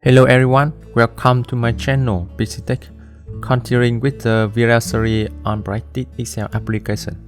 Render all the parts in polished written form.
Hello everyone, welcome to my channel PCTech, continuing with the video series on Brighted Excel application.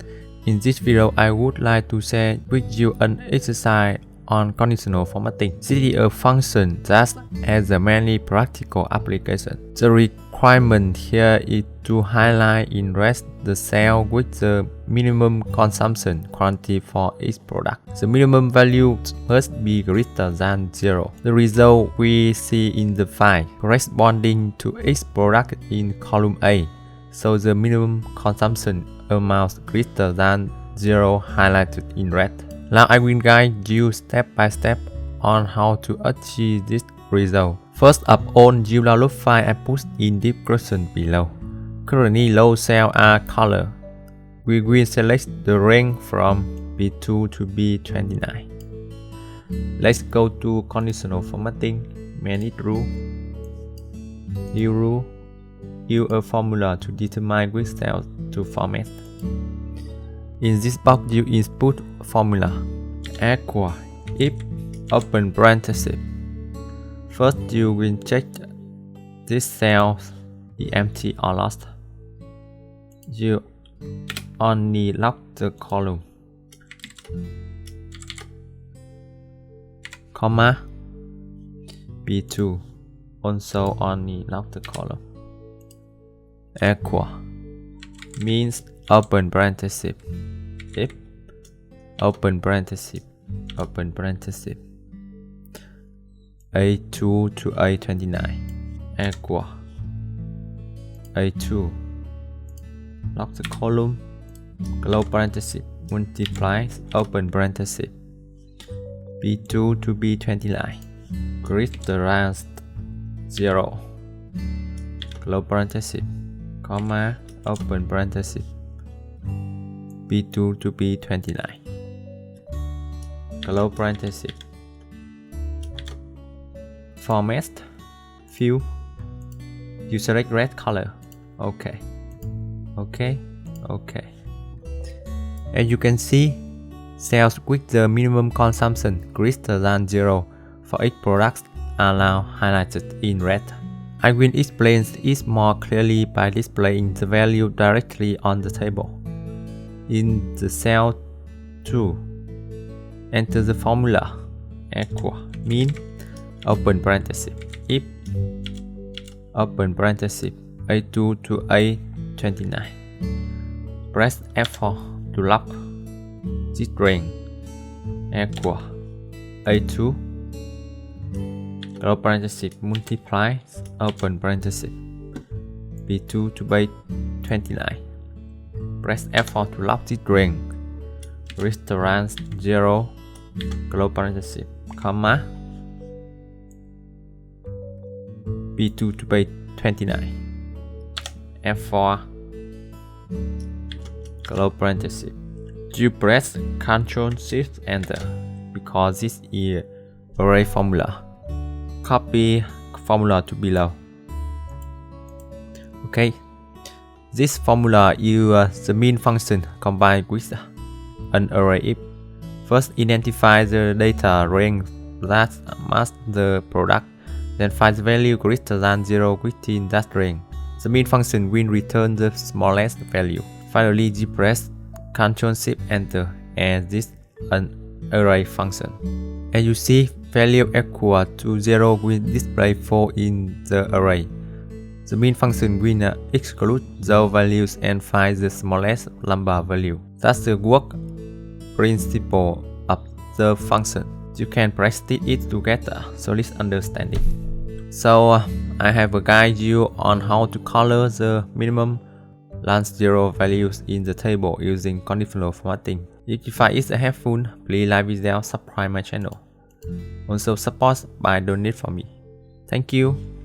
In this video, I would like to share with you an exercise on conditional formatting. This is a function that has a many practical application. The requirement here is to highlight in red the cell with the minimum consumption quantity for each product. The minimum value must be greater than 0. The result we see in the file corresponding to each product in column A. So the minimum consumption amount greater than 0 highlighted in red. Now I will guide you step by step on how to achieve this result. First up, on you download file and put in description below. Currently, low cells are colored. We will select the range from B2 to B29. Let's go to conditional formatting, manage rule, new rule, use a formula to determine which cells to format. In this box, you input formula equal if open parenthesis. First, you will check this cell is empty or lost. You only lock the column, comma, B2 also only lock the column. Equal means open parenthesis if open parenthesis A2 to A29 equal A2 lock the column, close parenthesis, multiply open parenthesis B2 to B29 greater than 0 close parenthesis, comma, open parenthesis B2 to B29 close parenthesis. Format field, you select red color. Okay. As you can see, cells with the minimum consumption greater than 0 for each product are now highlighted in red. I will explain it more clearly by displaying the value directly on the table. In the cell 2, enter the formula equal mean open parenthesis if open parenthesis A2 to A29. Press F4 to lock this range equal A2 close parenthesis multiply open parenthesis B2 to B29. Press F4 to lock this range greater than 0 close parenthesis, comma, B2 to B29. F4 close parenthesis. You press Ctrl Shift Enter because this is array formula. Copy formula to below. Okay, this formula uses the mean function combined with an array if. First, identify the data range that matches the product, then find the value greater than 0 within that range. The mean function will return the smallest value. Finally, you press Ctrl Shift Enter and this an array function. As you see, value equal to 0 will display 4 in the array. The mean function will exclude those values and find the smallest number value. That's the work principle of the function. You can practice it together so let's understand it. So I have a guide you on how to color the minimum than 0 values in the table using conditional formatting. If you find it helpful, please like video, subscribe my channel. Also support by donate for me. Thank you.